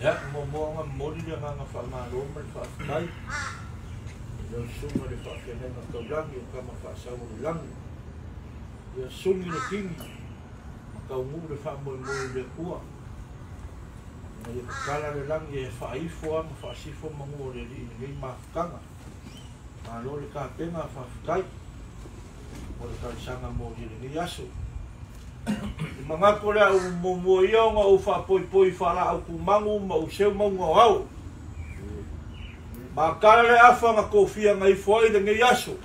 Ya, mo nga moli dia nga famalo man fa kai. Yo suma de fa kena na taulang yo kama fa sa ulang. Yo sumi de king. Kau mu de fa mo de kuah. Yo kala de lang ye fa ifo am fa sifo mangu de ni mafkanga. Malo le ka pena fa kai. Mo de ka sanga mo de ni yaso. Mga pula umuyo nga ufa poi fala au kumangu ma useu mangu au. Makala le afa nga kofia ngai foi de ngai yaso.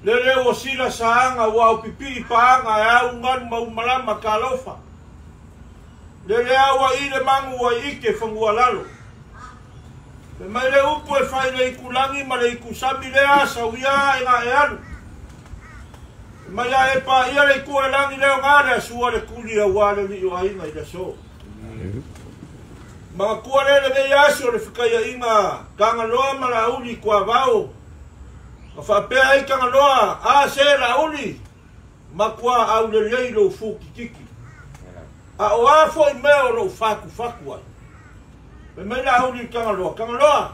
Lele osila saanga wa pipi paanga ya ungan mau malama kalofa. Lele awa ile mangu wa ike fangua lalo. Mai le upu e fai le ikulangi ma le ikusabi le asa uia e nga e alu. Mai e pa ia le kua langi leo ngare sua le kuli a wale li o ainga i da so. Mga kua le me yaso le whikaya inga kanga loa ma la uli kua vau. Ka whapea i kanga loa a se la uli ma kua au le leilo fuki kiki. A o afo i meo lo faku ai. Me me la uli kanga loa.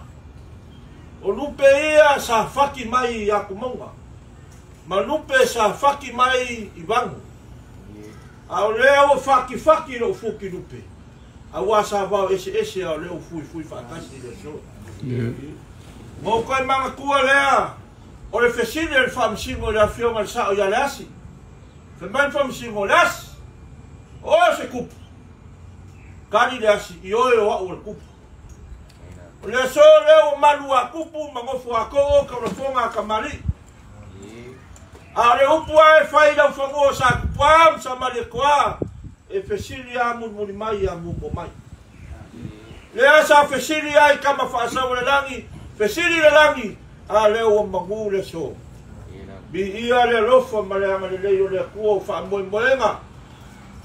O lupe ia sa faki mai a kumonga. Malupe sa faki mai i vangu. Au leo faki lo fuki lupe. Au asa vau ese au leo fui fakasi le so. Mo koe manga kua lea. O le fesine le famsingo le afio mal sao ya le asi. Fe man famsingo le asi. O se kupu. Kani le asi i oe o au le kupu. O le so leo malu a kupu mangofu a ko o ka rafonga ka mali. Ale upua e fai lau whangoa sa kupaam sa malikoa e fesiri a muni mai a mumo mai. Lea sa fesiri ai kama whaasau le langi, fesiri le langi a leo o mangu le so. Bi ia le lofa ma le anga le leo le kua o wha moe moenga.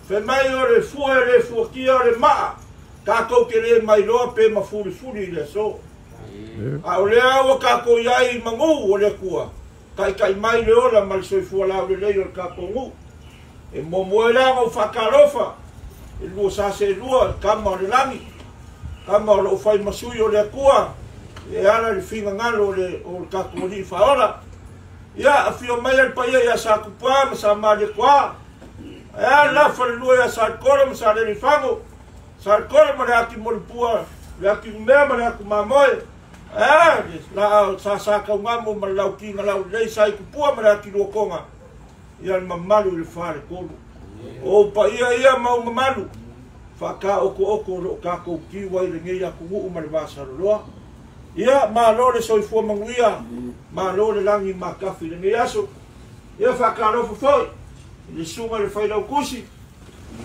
Fe mai o le fuakia o le maa, kako ke le mai loa pe ma furi le so. A o lea o kako iai mangu o le kua. Kai mai le ora mal soi fuala le le o kapongu e momoela o fakalofa e lu sa se lua kama le langi kama o fai masui o le kua e ala le finga ngalo le o kakoli faora ya afio mai al paia ya sa kupa ma sa ma le kwa e la fa lua ya sa kora ma sa le fango sa kora ma le aki molpua le aki mea ma le aki mamoe la sa ka ngamo malau ki ngalau lei sai kupua mara ki lokonga ia mamalu le fare kolu o pa ia mau mamalu fa ka oko ro ka ko ki wai le ngia ku u mal basa loa ia ma lo le soi fu manguia ma lo le langi ma ka fi le ngia so ia fa ka ro foi le sunga le fai lau kusi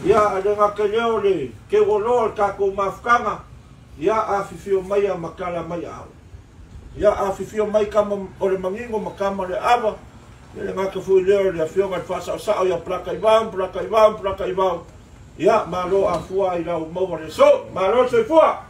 ia ale nga ka leo le ke wolo ka ko mafkanga ia afifio mai a makala mai au. Ia afifio mai kama o le mangingo makama le ava. Ia le ngaka fui leo le afio ngai whasa o sao ia plaka i vau. Ia malo a fua i lau maua le so. Malo soi fua.